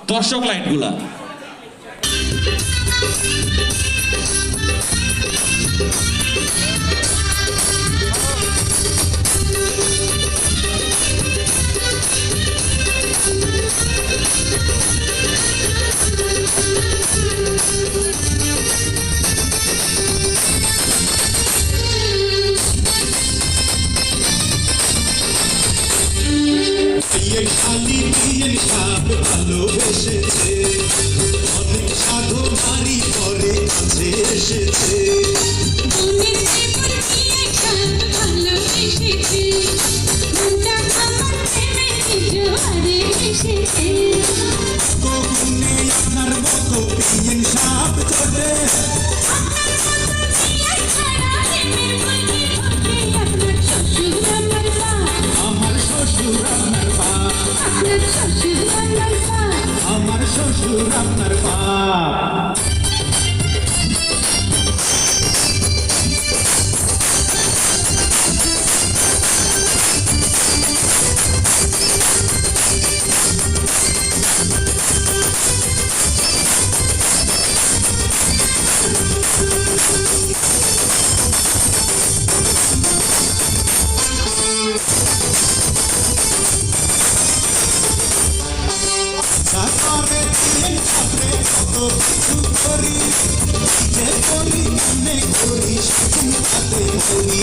দর্শক লাইটগুলা শালি বিয়ের সাপ ভালোবেসেছে, অনেক সাধু নারী পরে কাছে এসেছে। কখনে আপনার মতো বিয়ের সাপ চলে, আমার শ্বশুর আপনার বাপ, আমার শ্বশুর আপনার বাপ। সাগরে দিলেন সাগরে কত কিছু করি, যে করি মনে করি চিন্তাতে করি।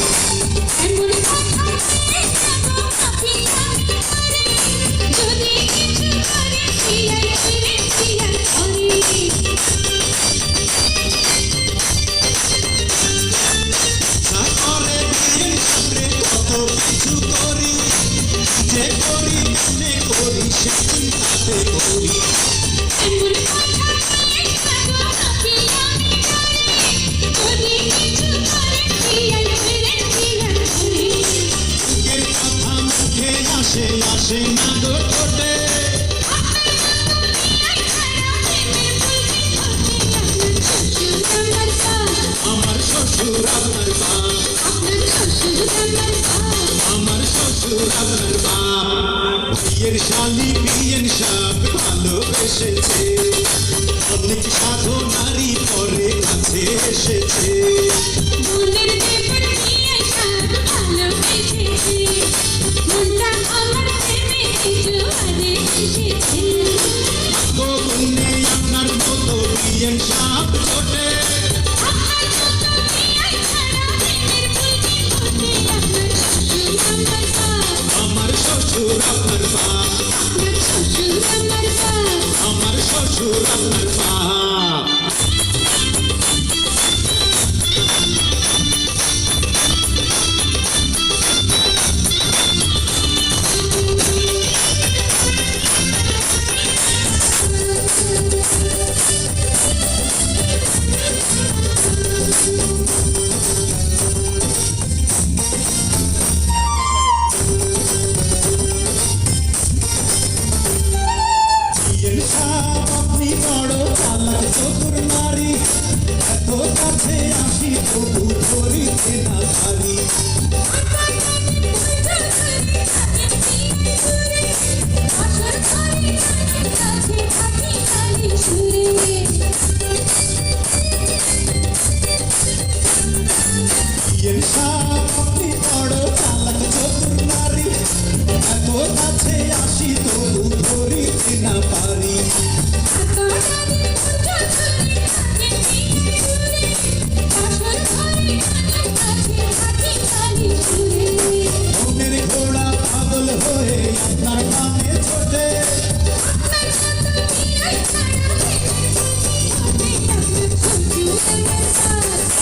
সাগরে দিলেন সাগরে কত কিছু করি, যে করি মনে করি সে চিন্তাতে করি। বুকের কথা মুখে আসে আসে না গো ঠোঁটে, আমার শ্বশুর আপনার বাপ, আমার শ্বশুর আপনার বাপ। বিয়ের শালি বিয়ের সাপ ভালোবেসেছে, অনেক সাধু নারী পরে কাছে এসেছে। কখনে আপনার মতো বিয়ের সাপ ছোটে, আমার শ্বশুর আপনার বাপ, আমার শ্বশুর আপনার বাপ। বিয়ের সাপ আপনি বড় চালাক চতুর নারী, এত কাছে আসি তবু ধরিতে না পারি। বিয়ের সাপ আপনি বড় চালাক চতুর নারী, এত কাছে আসি তবু ধরিতে না পারি। মনের ঘোড়া পাগল হয়ে আপনার নামে ছোটে,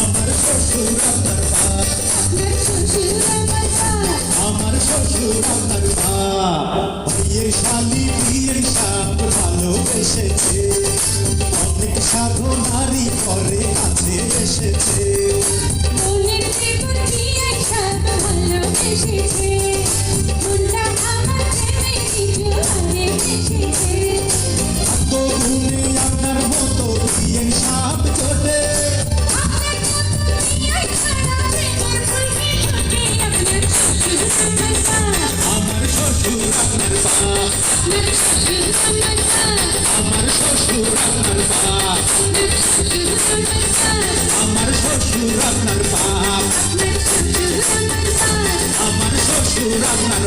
আমার শ্বশুর আপনার বাপ, আমার শ্বশুর আপনার বাপ। বিয়ের শালি বিয়ের সাপ ভালোবেসেছে, অনেক সাধু নারী পরে কাছে এসেছে। কখনে আপনার মতো বিয়ের সাপ ছোটে, আমার শ্বশুর আপনার বাপ, আমার শ্বশুর আপনার বাপ, আমার শ্বশুর আপনার বাপ, আমার শ্বশুর আপনার